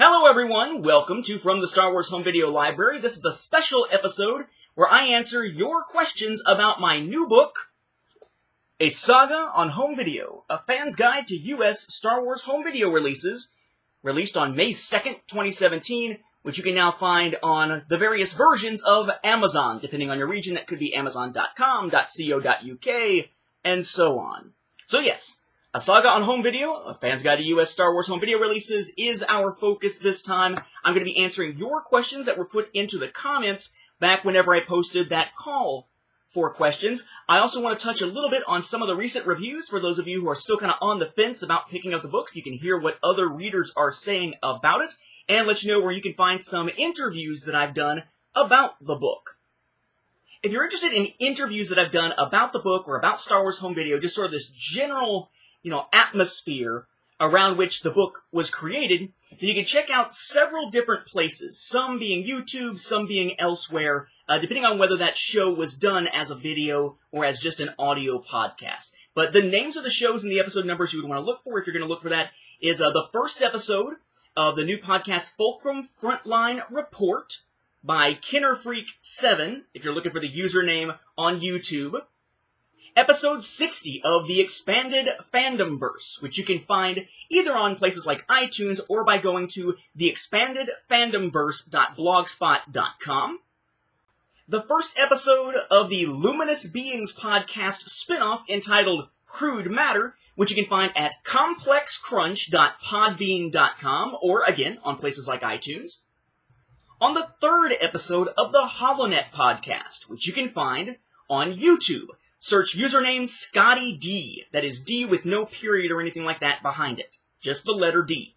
Hello everyone, welcome to From the Star Wars Home Video Library. This is a special episode where I answer your questions about my new book, A Saga on Home Video, a fan's guide to U.S. Star Wars home video releases, released on May 2nd, 2017, which you can now find on the various versions of Amazon, depending on your region. That could be amazon.com, .co.uk, and so on. So yes, A Saga on Home Video, a fan's guide to U.S. Star Wars home video releases, is our focus this time. I'm going to be answering your questions that were put into the comments back whenever I posted that call for questions. I also want to touch a little bit on some of the recent reviews for those of you who are still kind of on the fence about picking up the book. You can hear what other readers are saying about it, and let you know where you can find some interviews that I've done about the book. If you're interested in interviews that I've done about the book or about Star Wars home video, just sort of this general atmosphere around which the book was created, then you can check out several different places, some being YouTube, some being elsewhere, depending on whether that show was done as a video or as just an audio podcast. But the names of the shows and the episode numbers you would want to look for, if you're going to look for that, is the first episode of the new podcast Fulcrum Frontline Report by KinnerFreak7, if you're looking for the username on YouTube. Episode 60 of the Expanded Fandomverse, which you can find either on places like iTunes or by going to theexpandedfandomverse.blogspot.com. The first episode of the Luminous Beings podcast spinoff entitled Crude Matter, which you can find at complexcrunch.podbean.com or, again, on places like iTunes. On the third episode of the HoloNet podcast, which you can find on YouTube. Search username Scotty D. That is D with no period or anything like that behind it. Just the letter D.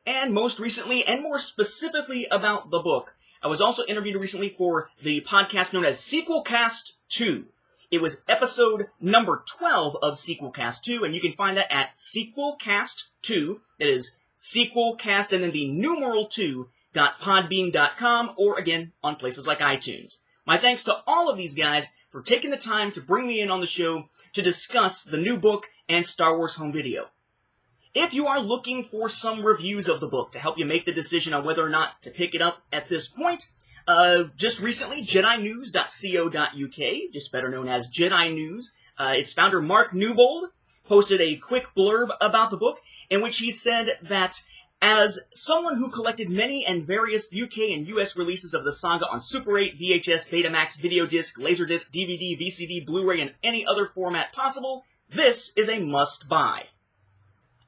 And most recently, and more specifically about the book, I was also interviewed recently for the podcast known as Sequelcast 2. It was episode number 12 of Sequelcast 2, and you can find that at Sequelcast 2. That is Sequelcast and then the numeral 2.podbean.com, or again, on places like iTunes. My thanks to all of these guys for taking the time to bring me in on the show to discuss the new book and Star Wars home video. If you are looking for some reviews of the book to help you make the decision on whether or not to pick it up at this point, just recently, JediNews.co.uk, just better known as Jedi News, its founder Mark Newbold posted a quick blurb about the book in which he said that as someone who collected many and various UK and US releases of the saga on Super 8, VHS, Betamax, video disc, Laserdisc, DVD, VCD, Blu-ray, and any other format possible, this is a must-buy.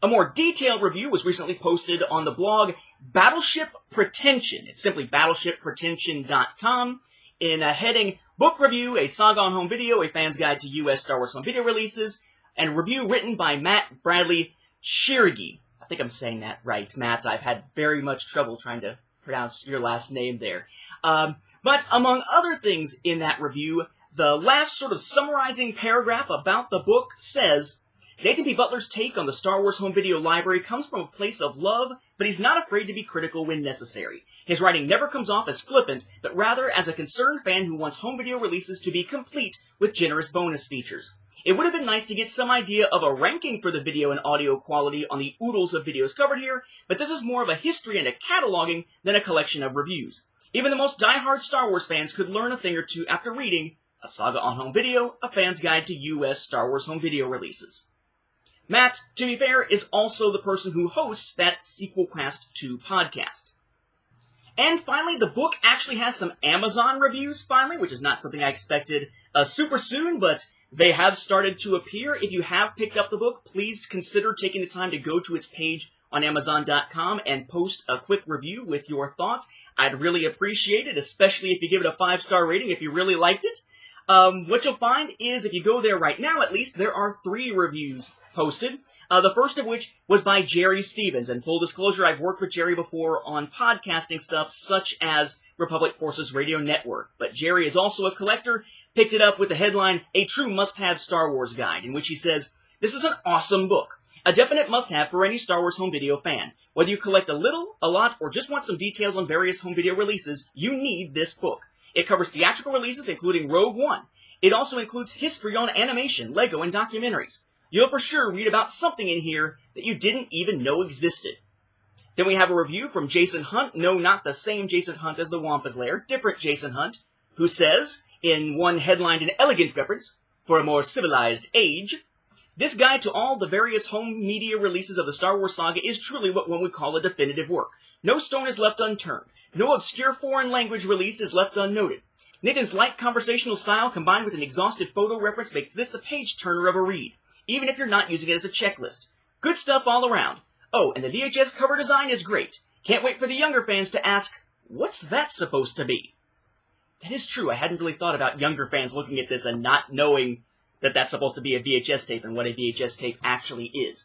A more detailed review was recently posted on the blog Battleship Pretension. It's simply battleshippretension.com in a heading, Book Review, A Saga on Home Video, A Fan's Guide to U.S. Star Wars Home Video Releases, and review written by Matt Bradley Shirigi. I think I'm saying that right, Matt. I've had very much trouble trying to pronounce your last name there. But among other things in that review, the last sort of summarizing paragraph about the book says, Nathan P. Butler's take on the Star Wars home video library comes from a place of love, but he's not afraid to be critical when necessary. His writing never comes off as flippant, but rather as a concerned fan who wants home video releases to be complete with generous bonus features. It would have been nice to get some idea of a ranking for the video and audio quality on the oodles of videos covered here, but this is more of a history and a cataloging than a collection of reviews. Even the most diehard Star Wars fans could learn a thing or two after reading A Saga on Home Video, a fan's guide to U.S. Star Wars home video releases. Matt, to be fair, is also the person who hosts that Sequelcast 2 podcast. And finally, the book actually has some Amazon reviews, finally, which is not something I expected super soon, but they have started to appear. If you have picked up the book, please consider taking the time to go to its page on Amazon.com and post a quick review with your thoughts. I'd really appreciate it, especially if you give it a 5-star rating if you really liked it. What you'll find is, if you go there right now at least, there are 3 reviews posted. The first of which was by Jerry Stevens. And full disclosure, I've worked with Jerry before on podcasting stuff such as Republic Forces Radio Network. But Jerry is also a collector, picked it up with the headline, A True Must-Have Star Wars Guide, in which he says, This is an awesome book. A definite must-have for any Star Wars home video fan. Whether you collect a little, a lot, or just want some details on various home video releases, you need this book. It covers theatrical releases, including Rogue One. It also includes history on animation, Lego, and documentaries. You'll for sure read about something in here that you didn't even know existed. Then we have a review from Jason Hunt. No, not the same Jason Hunt as the Wampa's Lair. Different Jason Hunt, who says, in one headlined an elegant reference, for a more civilized age, this guide to all the various home media releases of the Star Wars saga is truly what one would call a definitive work. No stone is left unturned. No obscure foreign language release is left unnoted. Nathan's light conversational style combined with an exhaustive photo reference makes this a page-turner of a read, even if you're not using it as a checklist. Good stuff all around. Oh, and the VHS cover design is great. Can't wait for the younger fans to ask, what's that supposed to be? That is true. I hadn't really thought about younger fans looking at this and not knowing that that's supposed to be a VHS tape and what a VHS tape actually is.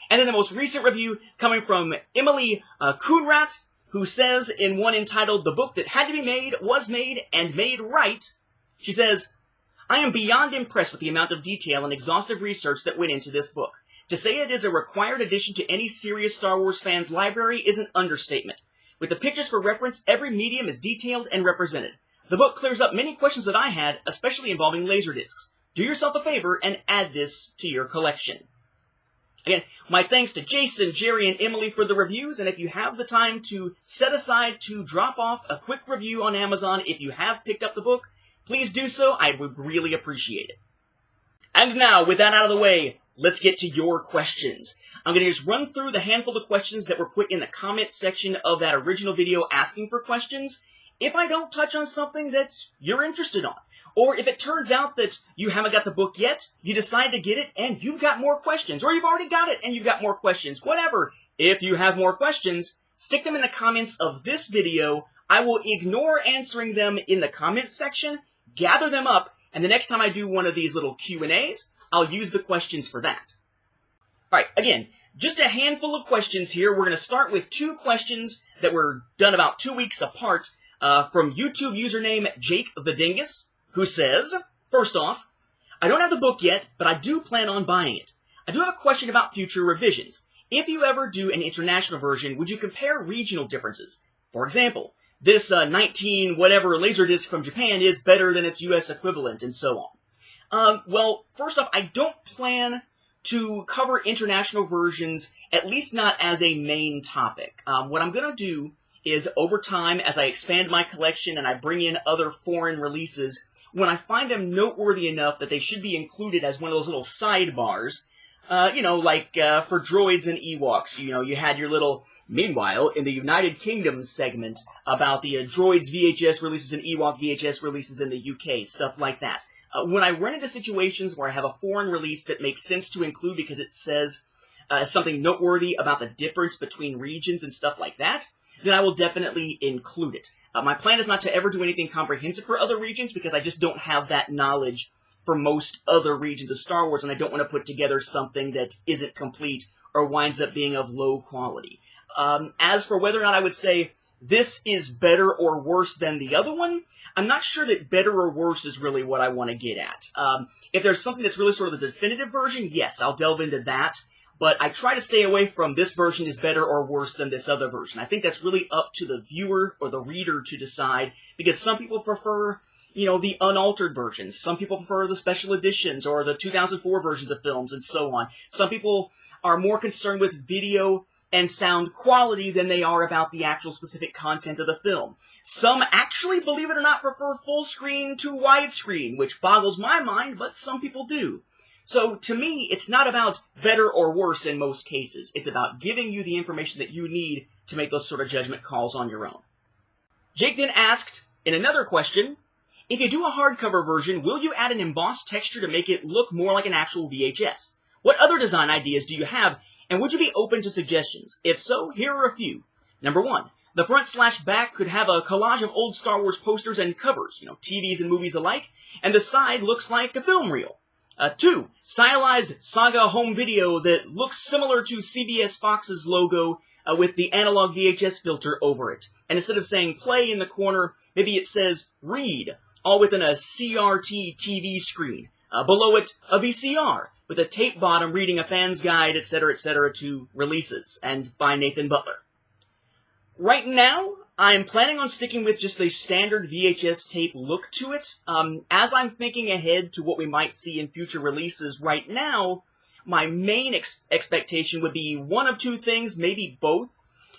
And then the most recent review coming from Emily Kuhnrat, who says in one entitled, The Book That Had to Be Made, Was Made, and Made Right, she says, I am beyond impressed with the amount of detail and exhaustive research that went into this book. To say it is a required addition to any serious Star Wars fan's library is an understatement. With the pictures for reference, every medium is detailed and represented. The book clears up many questions that I had, especially involving Laserdiscs. Do yourself a favor and add this to your collection. Again, my thanks to Jason, Jerry, and Emily for the reviews, and if you have the time to set aside to drop off a quick review on Amazon if you have picked up the book, please do so. I would really appreciate it. And now, with that out of the way, let's get to your questions. I'm going to just run through the handful of questions that were put in the comment section of that original video asking for questions. If I don't touch on something that you're interested on, or if it turns out that you haven't got the book yet, you decide to get it and you've got more questions, or you've already got it and you've got more questions, whatever. If you have more questions, stick them in the comments of this video. I will ignore answering them in the comments section, gather them up, and the next time I do one of these little Q&As, I'll use the questions for that. Alright, again, just a handful of questions here. We're going to start with two questions that were done about 2 weeks apart from YouTube username Jake the Dingus, who says, first off, I don't have the book yet, but I do plan on buying it. I do have a question about future revisions. If you ever do an international version, would you compare regional differences? For example, this 19 whatever Laserdisc from Japan is better than its US equivalent, and so on. Well, first off, I don't plan to cover international versions, at least not as a main topic. What I'm going to do is, over time, as I expand my collection and I bring in other foreign releases, when I find them noteworthy enough that they should be included as one of those little sidebars, like for droids and Ewoks, you had your little, meanwhile, in the United Kingdom segment about the droids VHS releases and Ewok VHS releases in the UK, stuff like that. When I run into situations where I have a foreign release that makes sense to include because it says something noteworthy about the difference between regions and stuff like that, then I will definitely include it. My plan is not to ever do anything comprehensive for other regions because I just don't have that knowledge for most other regions of Star Wars, and I don't want to put together something that isn't complete or winds up being of low quality. As for whether or not I would say this is better or worse than the other one, I'm not sure that better or worse is really what I want to get at. If there's something that's really sort of the definitive version, yes, I'll delve into that. But I try to stay away from this version is better or worse than this other version. I think that's really up to the viewer or the reader to decide, because some people prefer, the unaltered versions. Some people prefer the special editions or the 2004 versions of films and so on. Some people are more concerned with video and sound quality than they are about the actual specific content of the film. Some actually, believe it or not, prefer full screen to widescreen, which boggles my mind, but some people do. So, to me, it's not about better or worse in most cases. It's about giving you the information that you need to make those sort of judgment calls on your own. Jake then asked, in another question, if you do a hardcover version, will you add an embossed texture to make it look more like an actual VHS? What other design ideas do you have, and would you be open to suggestions? If so, here are a few. Number 1. The front/back could have a collage of old Star Wars posters and covers, TVs and movies alike, and the side looks like a film reel. 2. Stylized Saga home video that looks similar to CBS Fox's logo with the analog VHS filter over it. And instead of saying play in the corner, maybe it says read, all within a CRT TV screen. Below it, a VCR with a tape bottom reading a fan's guide, etc., to releases, and by Nathan Butler. Right now, I'm planning on sticking with just the standard VHS tape look to it. As I'm thinking ahead to what we might see in future releases right now, my main expectation would be one of two things, maybe both.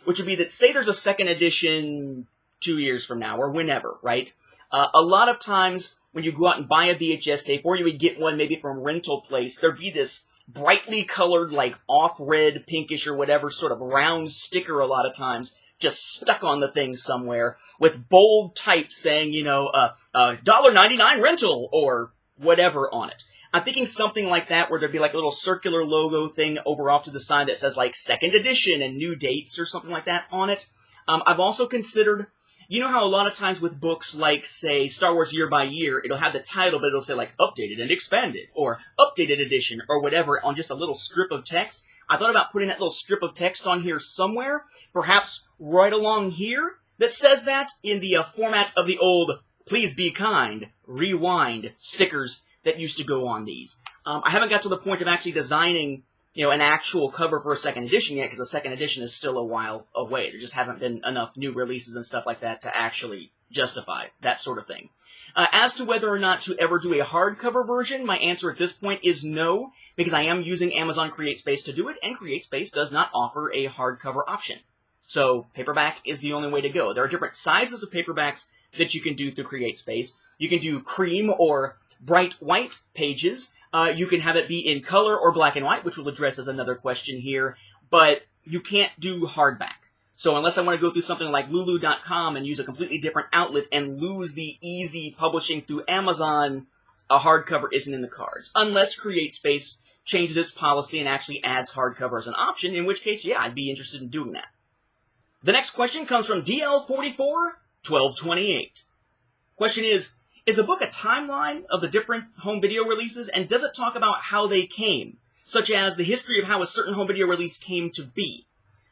which would be that, say there's a second edition 2 years from now, or whenever, right? A lot of times, when you go out and buy a VHS tape, or you would get one maybe from a rental place, there'd be this brightly colored, like off-red, pinkish, or whatever sort of round sticker a lot of times, just stuck on the thing somewhere, with bold type saying, you know, $1.99 rental, or whatever on it. I'm thinking something like that, where there'd be like a little circular logo thing over off to the side that says like second edition and new dates or something like that on it. I've also considered, you know how a lot of times with books like, say, Star Wars Year by Year, it'll have the title, but it'll say like updated and expanded, or updated edition, or whatever on just a little strip of text. I thought about putting that little strip of text on here somewhere, perhaps right along here, that says that in the format of the old Please Be Kind, Rewind stickers that used to go on these. I haven't got to the point of actually designing, you know, an actual cover for a second edition yet, because the second edition is still a while away. There just haven't been enough new releases and stuff like that to actually justify that sort of thing. As to whether or not to ever do a hardcover version, my answer at this point is no, because I am using Amazon CreateSpace to do it, and CreateSpace does not offer a hardcover option. So paperback is the only way to go. There are different sizes of paperbacks that you can do through CreateSpace. You can do cream or bright white pages. You can have it be in color or black and white, which we'll address as another question here, but you can't do hardback. So unless I want to go through something like Lulu.com and use a completely different outlet and lose the easy publishing through Amazon, a hardcover isn't in the cards. Unless CreateSpace changes its policy and actually adds hardcover as an option, in which case, yeah, I'd be interested in doing that. The next question comes from DL441228. Question is the book a timeline of the different home video releases, and does it talk about how they came, such as the history of how a certain home video release came to be?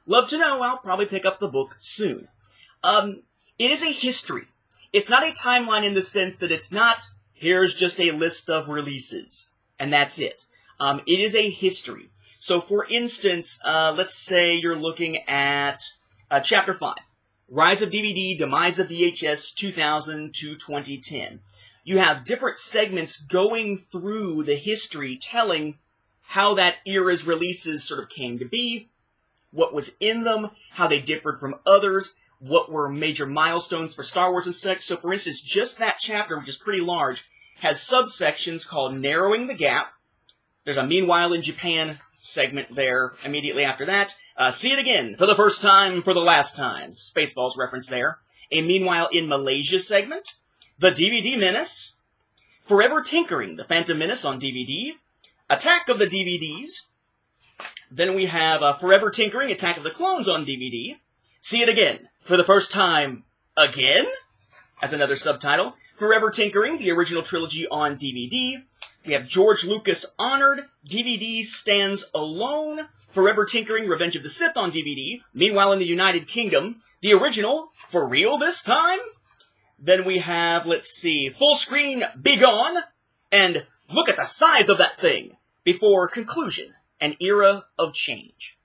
Love to know. I'll probably pick up the book soon. It is a history. It's not a timeline in the sense that it's not, here's just a list of releases, and that's it. It is a history. So, for instance, let's say you're looking at Chapter 5, Rise of DVD, Demise of VHS, 2000 to 2010. You have different segments going through the history telling how that era's releases sort of came to be, what was in them, how they differed from others, what were major milestones for Star Wars and such. So, for instance, just that chapter, which is pretty large, has subsections called Narrowing the Gap. There's a Meanwhile in Japan segment there immediately after that. See It Again, for the first time, for the last time. Spaceballs reference there. A Meanwhile in Malaysia segment. The DVD Menace. Forever Tinkering, The Phantom Menace on DVD. Attack of the DVDs. Then we have Forever Tinkering, Attack of the Clones on DVD. See It Again, for the first time, again, as another subtitle. Forever Tinkering, the original trilogy on DVD. We have George Lucas Honored, DVD Stands Alone. Forever Tinkering, Revenge of the Sith on DVD. Meanwhile in the United Kingdom, the original, For Real This Time. Then we have, let's see, Full Screen, Be Gone, and Look at the Size of That Thing, before Conclusion, An Era of Change.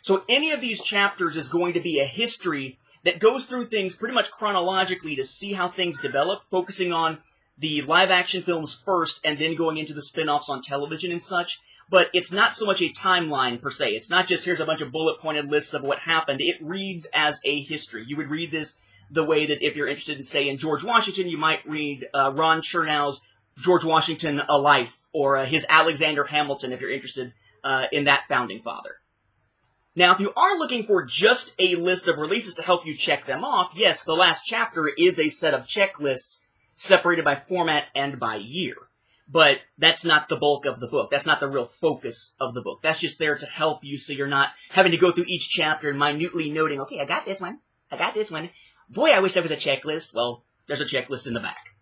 So any of these chapters is going to be a history that goes through things pretty much chronologically to see how things develop, focusing on the live-action films first and then going into the spin-offs on television and such. But it's not so much a timeline, per se. It's not just here's a bunch of bullet-pointed lists of what happened. It reads as a history. You would read this the way that if you're interested in, say, in George Washington, you might read Ron Chernow's George Washington, A Life, or his Alexander Hamilton, if you're interested in that founding father. Now, if you are looking for just a list of releases to help you check them off, yes, the last chapter is a set of checklists separated by format and by year. But that's not the bulk of the book. That's not the real focus of the book. That's just there to help you so you're not having to go through each chapter and minutely noting, okay, I got this one. I got this one. Boy, I wish there was a checklist. Well, there's a checklist in the back.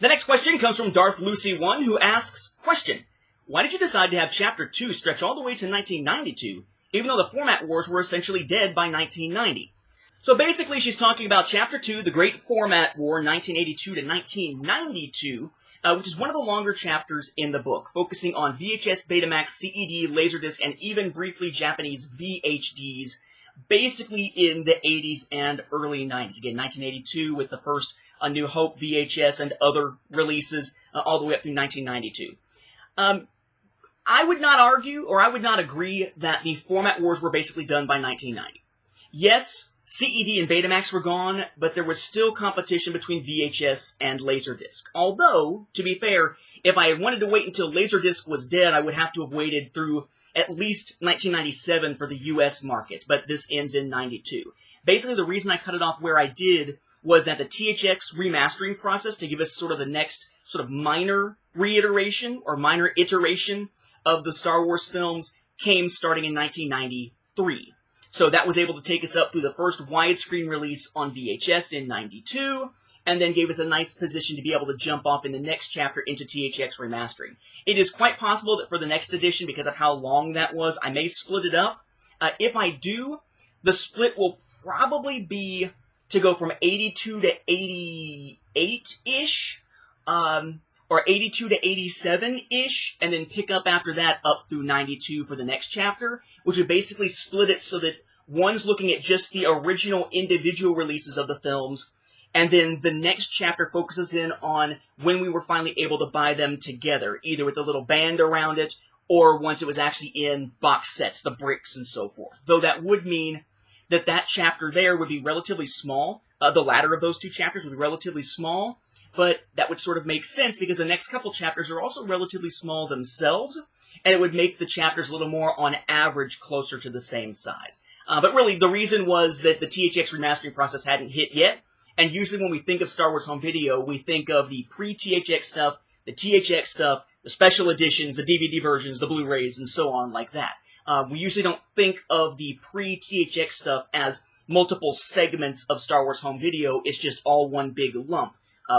The next question comes from Darth Lucy 1, who asks, question, why did you decide to have Chapter 2 stretch all the way to 1992, even though the format wars were essentially dead by 1990? So basically, she's talking about Chapter 2, The Great Format War, 1982 to 1992, which is one of the longer chapters in the book, focusing on VHS, Betamax, CED, Laserdisc, and even briefly Japanese VHDs, basically in the 80s and early 90s. Again, 1982 with the first A New Hope VHS and other releases, all the way up through 1992. I would not argue, or I would not agree, that the format wars were basically done by 1990. Yes, CED and Betamax were gone, but there was still competition between VHS and Laserdisc. Although, to be fair, if I had wanted to wait until Laserdisc was dead, I would have to have waited through at least 1997 for the US market, but this ends in 92. Basically, the reason I cut it off where I did was that the THX remastering process, to give us sort of the next sort of minor reiteration or minor iteration of the Star Wars films, came starting in 1993. So that was able to take us up through the first widescreen release on VHS in 92, and then gave us a nice position to be able to jump off in the next chapter into THX remastering. It is quite possible that for the next edition, because of how long that was, I may split it up. If I do, the split will probably be to go from 82 to 88-ish, or 82 to 87-ish, and then pick up after that up through 92 for the next chapter, which would basically split it so that one's looking at just the original individual releases of the films, and then the next chapter focuses in on when we were finally able to buy them together, either with a little band around it, or once it was actually in box sets, the bricks and so forth. Though that would mean that that chapter there would be relatively small. The latter of those two chapters would be relatively small, but that would sort of make sense because the next couple chapters are also relatively small themselves, and it would make the chapters a little more, on average, closer to the same size. But really, the reason was that the THX remastering process hadn't hit yet, and usually when we think of Star Wars Home Video, we think of the pre-THX stuff, the THX stuff, the special editions, the DVD versions, the Blu-rays, and so on like that. We usually don't think of the pre-THX stuff as multiple segments of Star Wars Home Video. It's just all one big lump,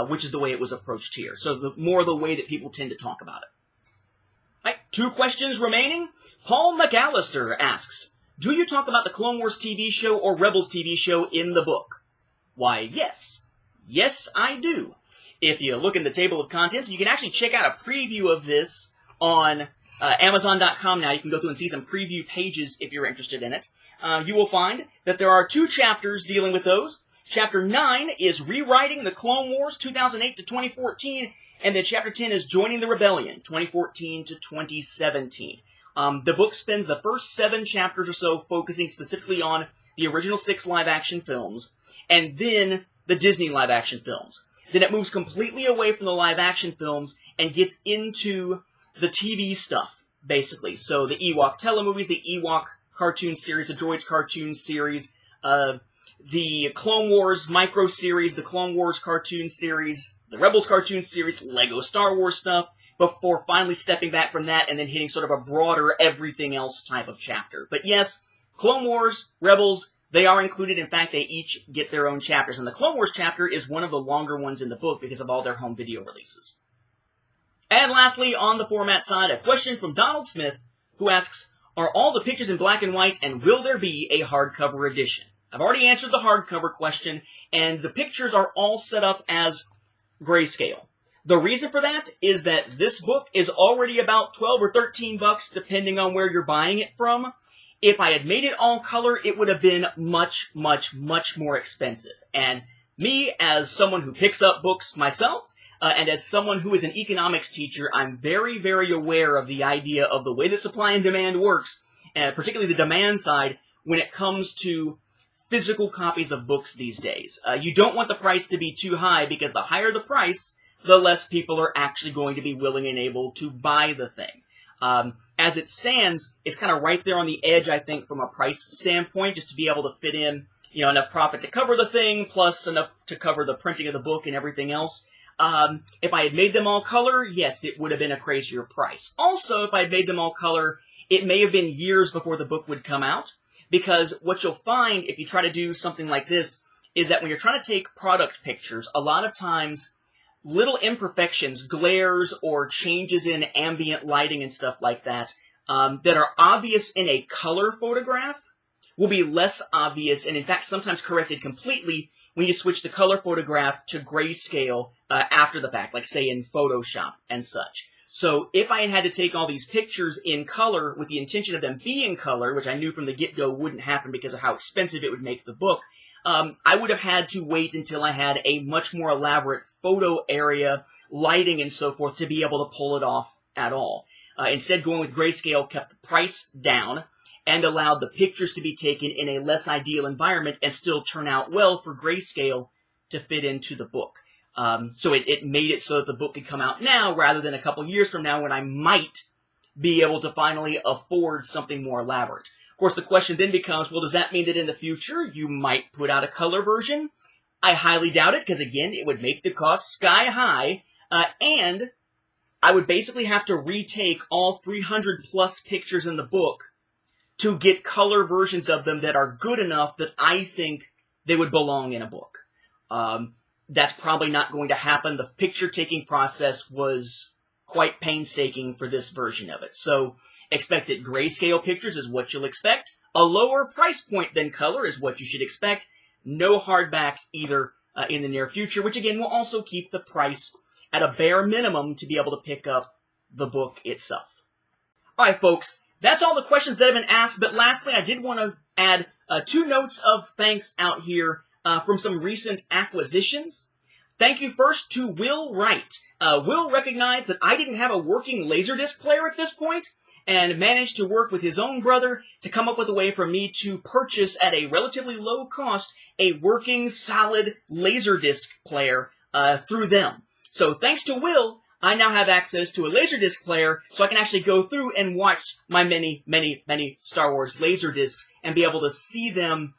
which is the way it was approached here. So more the way that people tend to talk about it. All right, 2 questions remaining. Paul McAllister asks, do you talk about the Clone Wars TV show or Rebels TV show in the book? Why, yes. Yes, I do. If you look in the table of contents, you can actually check out a preview of this on Amazon.com now. You can go through and see some preview pages if you're interested in it. You will find that there are 2 chapters dealing with those. Chapter 9 is Rewriting the Clone Wars 2008 to 2014, and then Chapter 10 is Joining the Rebellion 2014 to 2017. The book spends the first 7 chapters or so focusing specifically on the original 6 live-action films, and then the Disney live-action films. Then it moves completely away from the live-action films and gets into the TV stuff, basically. So the Ewok telemovies, the Ewok cartoon series, the Droids cartoon series, the Clone Wars micro-series, the Clone Wars cartoon series, the Rebels cartoon series, Lego Star Wars stuff, before finally stepping back from that and then hitting sort of a broader everything else type of chapter. But yes, Clone Wars, Rebels, they are included. In fact, they each get their own chapters. And the Clone Wars chapter is one of the longer ones in the book because of all their home video releases. And lastly, on the format side, a question from Donald Smith, who asks, are all the pictures in black and white, and will there be a hardcover edition? I've already answered the hardcover question, and the pictures are all set up as grayscale. The reason for that is that this book is already about $12 or $13, depending on where you're buying it from. If I had made it all color, it would have been much, much, much more expensive. And me, as someone who picks up books myself, and as someone who is an economics teacher, I'm very, very aware of the idea of the way that supply and demand works, and particularly the demand side, when it comes to physical copies of books these days. You don't want the price to be too high, because the higher the price, the less people are actually going to be willing and able to buy the thing. As it stands, it's kind of right there on the edge, I think, from a price standpoint, just to be able to fit in, enough profit to cover the thing, plus enough to cover the printing of the book and everything else. If I had made them all color, yes, it would have been a crazier price. Also, if I had made them all color, it may have been years before the book would come out, because what you'll find if you try to do something like this is that when you're trying to take product pictures, a lot of times little imperfections, glares, or changes in ambient lighting and stuff like that, that are obvious in a color photograph will be less obvious, and in fact sometimes corrected completely when you switch the color photograph to grayscale after the fact, like say in Photoshop and such. So if I had to take all these pictures in color with the intention of them being color, which I knew from the get-go wouldn't happen because of how expensive it would make the book, I would have had to wait until I had a much more elaborate photo area, lighting and so forth, to be able to pull it off at all. Instead, going with grayscale kept the price down, and allowed the pictures to be taken in a less ideal environment and still turn out well for grayscale to fit into the book. So it made it so that the book could come out now rather than a couple years from now when I might be able to finally afford something more elaborate. Of course, the question then becomes, well, does that mean that in the future you might put out a color version? I highly doubt it, because again, it would make the cost sky high, and I would basically have to retake all 300 plus pictures in the book to get color versions of them that are good enough that I think they would belong in a book. That's probably not going to happen. The picture-taking process was quite painstaking for this version of it. So expect that grayscale pictures is what you'll expect. A lower price point than color is what you should expect. No hardback either in the near future, which again will also keep the price at a bare minimum to be able to pick up the book itself. All right, folks, that's all the questions that have been asked. But lastly, I did want to add 2 notes of thanks out here from some recent acquisitions. Thank you first to Will Wright. Will recognized that I didn't have a working Laserdisc player at this point and managed to work with his own brother to come up with a way for me to purchase at a relatively low cost a working solid Laserdisc player through them. So thanks to Will, I now have access to a Laserdisc player so I can actually go through and watch my many Star Wars Laserdiscs and be able to see them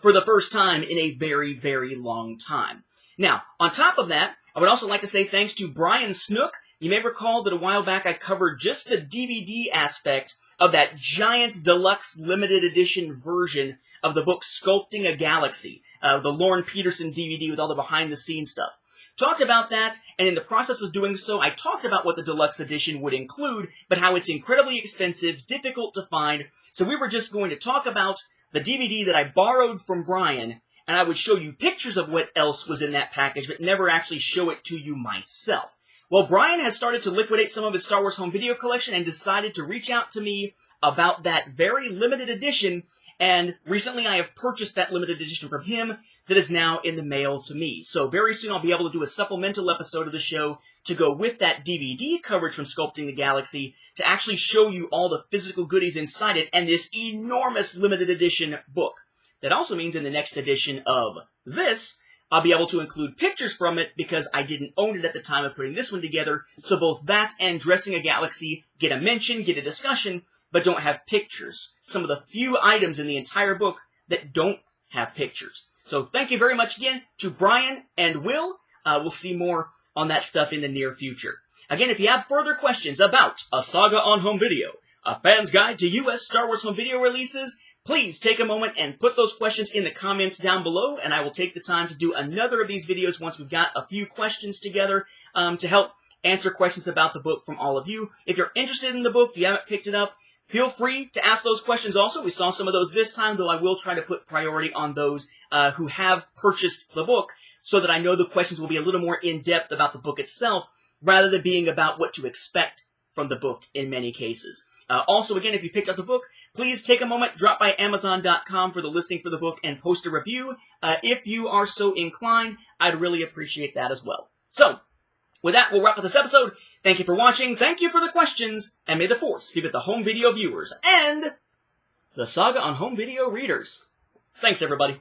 for the first time in a very, very long time. Now, on top of that, I would also like to say thanks to Brian Snook. You may recall that a while back I covered just the DVD aspect of that giant deluxe limited edition version of the book Sculpting a Galaxy, the Lorne Peterson DVD with all the behind-the-scenes stuff. Talked about that, and in the process of doing so, I talked about what the deluxe edition would include, but how it's incredibly expensive, difficult to find. So we were just going to talk about the DVD that I borrowed from Brian, and I would show you pictures of what else was in that package, but never actually show it to you myself. Well, Brian has started to liquidate some of his Star Wars home video collection and decided to reach out to me about that very limited edition, and recently I have purchased that limited edition from him that is now in the mail to me. So very soon I'll be able to do a supplemental episode of the show to go with that DVD coverage from Sculpting the Galaxy to actually show you all the physical goodies inside it and this enormous limited edition book. That also means in the next edition of this, I'll be able to include pictures from it because I didn't own it at the time of putting this one together. So both that and Dressing a Galaxy get a mention, get a discussion, but don't have pictures. Some of the few items in the entire book that don't have pictures. So thank you very much again to Brian and Will. We'll see more on that stuff in the near future. Again, if you have further questions about a Saga on home video, a fan's guide to U.S. Star Wars home video releases, please take a moment and put those questions in the comments down below, and I will take the time to do another of these videos once we've got a few questions together to help answer questions about the book from all of you. If you're interested in the book, you haven't picked it up, feel free to ask those questions also. We saw some of those this time, though I will try to put priority on those who have purchased the book so that I know the questions will be a little more in-depth about the book itself rather than being about what to expect from the book in many cases. Also, again, if you picked up the book, please take a moment, drop by Amazon.com for the listing for the book, and post a review. If you are so inclined, I'd really appreciate that as well. So, with that, we'll wrap up this episode. Thank you for watching, thank you for the questions, and may the Force be with the home video viewers and the Saga on home video readers. Thanks, everybody.